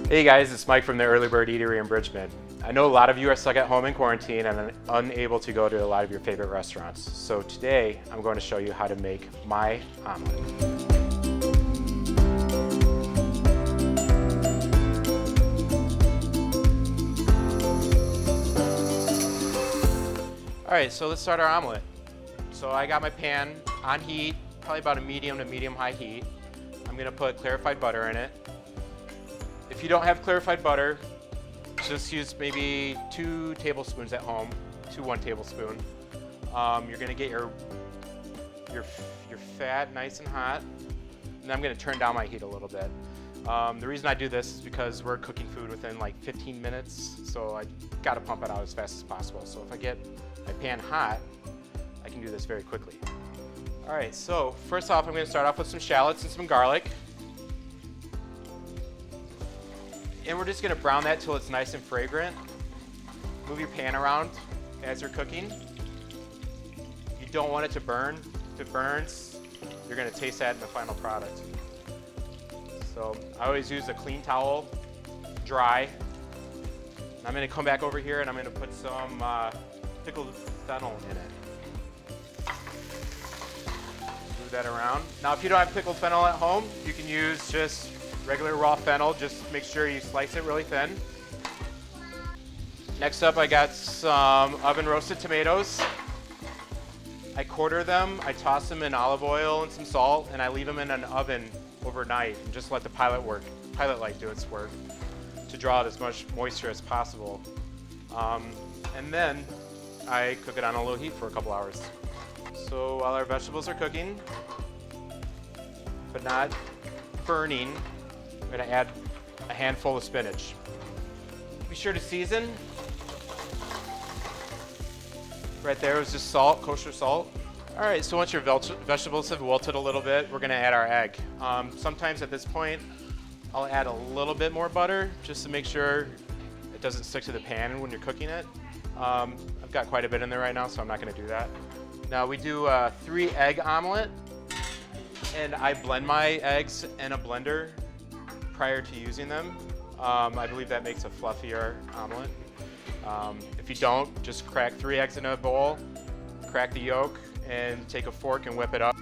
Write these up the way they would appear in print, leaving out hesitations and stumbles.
Hey guys, it's Mike from the Early Bird Eatery in Bridgman. I know a lot of you are stuck at home in quarantine and unable to go to a lot of your favorite restaurants. So today, I'm going to show you how to make my omelet. All right, so let's start our omelet. So I got my pan on heat, probably about a medium to medium-high heat. I'm gonna put clarified butter in it. If you don't have clarified butter, just use maybe 2 tablespoons at home, 1 tablespoon. You're gonna get your fat nice and hot, and I'm gonna turn down my heat a little bit. The reason I do this is because we're cooking food within like 15 minutes, so I gotta pump it out as fast as possible. So if I get my pan hot, I can do this very quickly. All right, so first off, I'm gonna start off with some shallots and some garlic. And we're just gonna brown that till it's nice and fragrant. Move your pan around as you're cooking. You don't want it to burn. If it burns, you're gonna taste that in the final product. So I always use a clean towel, dry. And I'm gonna come back over here and I'm gonna put some pickled fennel in it. Move that around. Now if you don't have pickled fennel at home, you can use just regular raw fennel. Just make sure you slice it really thin. Next up, I got some oven roasted tomatoes. I quarter them, I toss them in olive oil and some salt, and I leave them in an oven overnight and just let the pilot light do its work to draw out as much moisture as possible. And then I cook it on a low heat for a couple hours. So while our vegetables are cooking, but not burning, I'm gonna add a handful of spinach. Be sure to season. Right there is just salt, kosher salt. All right, so once your vegetables have wilted a little bit, we're gonna add our egg. Sometimes at this point, I'll add a little bit more butter just to make sure it doesn't stick to the pan when you're cooking it. I've got quite a bit in there right now, so I'm not gonna do that. Now we do a 3-egg omelet, and I blend my eggs in a blender prior to using them. I believe that makes a fluffier omelet. If you don't, just crack 3 eggs in a bowl, crack the yolk, and take a fork and whip it up.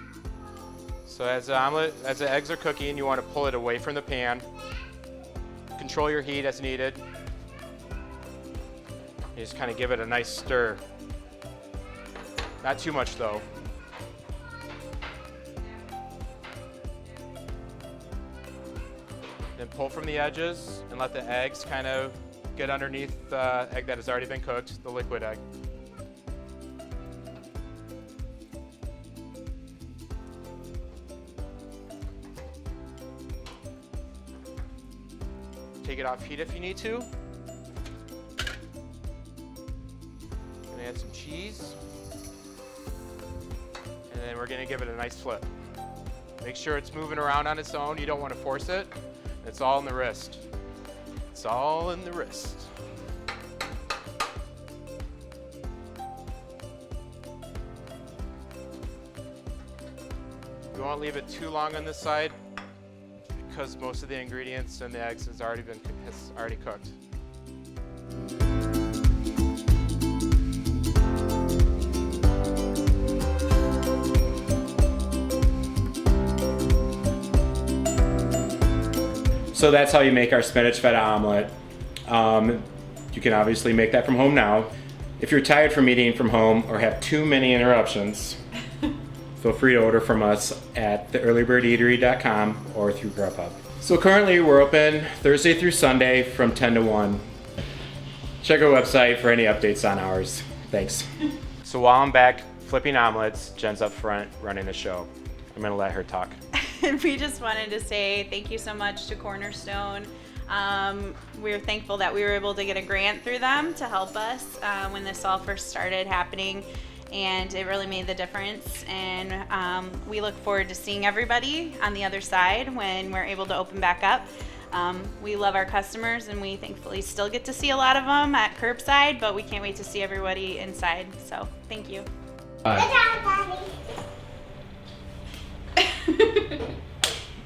So as the eggs are cooking, you want to pull it away from the pan. Control your heat as needed. You just kind of give it a nice stir. Not too much though. Then pull from the edges and let the eggs kind of get underneath the egg that has already been cooked, the liquid egg. Take it off heat if you need to. And add some cheese. And then we're gonna give it a nice flip. Make sure it's moving around on its own. You don't want to force it. It's all in the wrist. It's all in the wrist. You won't leave it too long on this side because most of the ingredients and the eggs has already cooked. So that's how you make our spinach feta omelet. You can obviously make that from home now. If you're tired from eating from home or have too many interruptions, feel free to order from us at theearlybirdeatery.com or through Grubhub. So currently we're open Thursday through Sunday from 10 to 1. Check our website for any updates on hours. Thanks. So while I'm back flipping omelets, Jen's up front running the show. I'm gonna let her talk. We just wanted to say thank you so much to Cornerstone. We're thankful that we were able to get a grant through them to help us when this all first started happening, and it really made the difference. And we look forward to seeing everybody on the other side when we're able to open back up. We love our customers, and we thankfully still get to see a lot of them at curbside, but we can't wait to see everybody inside. So thank you. Bye.